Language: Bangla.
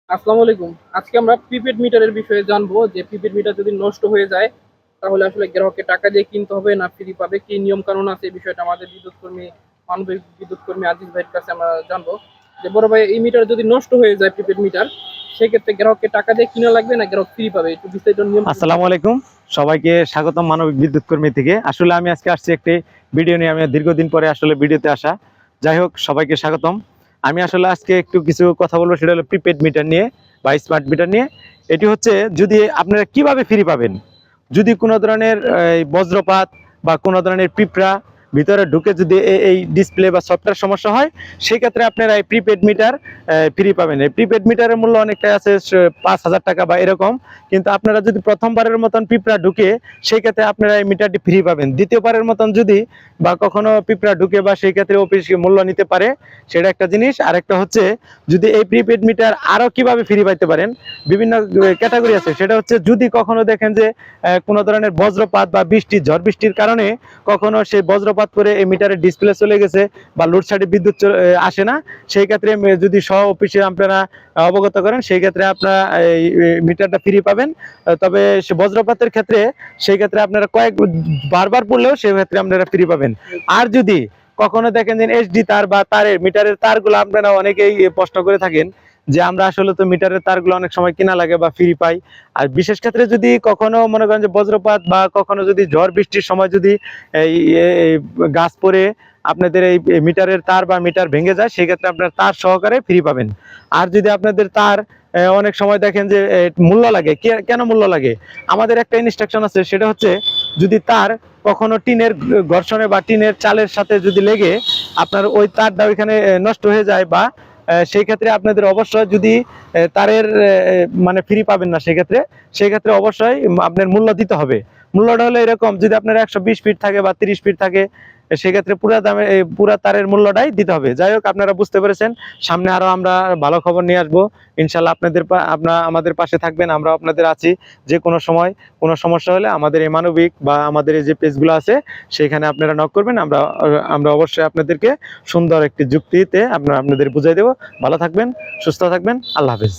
আসসালামু আলাইকুম। আজকে আমরা প্রিপেড মিটারের বিষয়ে জানবো যে প্রিপেড মিটার যদি নষ্ট হয়ে যায় তাহলে আসলে গ্রাহককে টাকা দিয়ে কিনতে হবে না ফ্রি পাবে, কি নিয়ম কানুন আছে এই বিষয়টা আমাদের বিদ্যুৎ কর্মী, মানবিক বিদ্যুৎ কর্মী আজিজ ভাইয়ের কাছে আমরা জানবো। যে বড় ভাই, এই মিটার যদি নষ্ট হয়ে যায় প্রিপেড মিটার, সেক্ষেত্রে গ্রাহককে টাকা দিয়ে কিনা লাগবে না গ্রাহক ফ্রি পাবে, একটু বিস্তারিত নিয়ম। আসসালামু আলাইকুম, সবাইকে স্বাগতম মানবিক বিদ্যুৎ কর্মী থেকে। আসলে আমি আজকে আসছি একটি ভিডিও নিয়ে। আমি দীর্ঘদিন পরে আসলে ভিডিওতে আসা। যাই হোক, সবাইকে স্বাগতম। আমি আসলে আজকে একটু কিছু কথা বলবো, সেটা হলো প্রিপেড মিটার নিয়ে বা স্মার্ট মিটার নিয়ে। এটি হচ্ছে যদি আপনারা কিভাবে ফ্রি পাবেন, যদি কোনো ধরনের বজ্রপাত বা কোনো ধরনের পিঁপড়া ভিতরে ঢুকে যদি এই ডিসপ্লে বা সফটওয়্যার সমস্যা হয়, সেই ক্ষেত্রে আপনারা এই প্রিপেড মিটার ফ্রি পাবেন। এই প্রিপেড মিটারের মূল্য অনেকটা আছে 5,000 টাকা বা এরকম। কিন্তু আপনারা যদি প্রথমবারের মতন পিঁপড়া ঢুকে, সেই ক্ষেত্রে আপনারা এই মিটারটি ফ্রি পাবেন। দ্বিতীয়বারের মতন যদি বা কখনো পিঁপড়া ঢুকে বা সেই ক্ষেত্রে অফিস মূল্য নিতে পারে, সেটা একটা জিনিস। আরেকটা হচ্ছে যদি এই প্রিপেড মিটার আরও কিভাবে ফ্রি পাইতে পারেন, বিভিন্ন ক্যাটাগরি আছে। সেটা হচ্ছে যদি কখনো দেখেন যে কোনো ধরনের বজ্রপাত বা বৃষ্টি, ঝড় বৃষ্টির কারণে কখনো সেই বজ্রপাত করে এই মিটারের ডিসপ্লে চলে গেছে বা লোডশেডিং বিদ্যুৎ আসে না, সেই ক্ষেত্রে যদি সহ অফিসে আপনারা অবগত করেন, সেই ক্ষেত্রে আপনারা এই মিটারটা ফ্রি পাবেন। তবে সে বজ্রপাতের ক্ষেত্রে সেই ক্ষেত্রে আপনারা বারবার পড়লেও সেই ক্ষেত্রে আপনারা ফ্রি পাবেন। আর যদি কখনো দেখেন যে এইচডি তার বা তারের মিটারের তারগুলো আপনারা অনেকেই প্রশ্ন করে থাকেন যে আমরা আসলে তো মিটারের তারগুলো অনেক সময় কিনা লাগে বা ফ্রি পাই। আর বিশেষ ক্ষেত্রে যদি কখনো মনে করেন যে বজ্রপাত বা কখনো যদি ঝড় বৃষ্টির সময় যদি এই গাছ পড়ে আপনাদের এই মিটারের তার বা মিটার ভেঙে যায়, সেক্ষেত্রে আপনার তার সহকারে ফ্রি পাবেন। আর যদি আপনাদের তার অনেক সময় দেখেন যে মূল্য লাগে, কেন মূল্য লাগে, আমাদের একটা ইনস্ট্রাকশন আছে। সেটা হচ্ছে যদি তার কখনো টিনের ঘর্ষণে বা টিনের চালের সাথে যদি লেগে আপনার ওই তারটা ওইখানে নষ্ট হয়ে যায়, বা সেই ক্ষেত্রে আপনাদের অবশ্যই যদি তারের মানে ফ্রি পাবেন না, সেক্ষেত্রে অবশ্যই আপনার মূল্য দিতে হবে। মূল্যটা হলো এরকম, যদি আপনার 120 ফিট থাকে বা 30 ফিট থাকে, সেক্ষেত্রে পুরা দামে পুরা তারের মূল্যটাই দিতে হবে। যাই হোক, আপনারা বুঝতে পেরেছেন। সামনে আরো আমরা ভালো খবর নিয়ে আসবো ইনশাল্লাহ। আপনারা আমাদের পাশে থাকবেন, আমরা আপনাদের আছি। যে কোনো সময় কোনো সমস্যা হলে আমাদের এই মানবিক বা আমাদের এই যে পেজগুলো আছে, সেখানে আপনারা নক করবেন। আমরা অবশ্যই আপনাদেরকে সুন্দর একটি যুক্তিতে আপনাদের বুঝাই দেবো। ভালো থাকবেন, সুস্থ থাকবেন। আল্লাহ হাফেজ।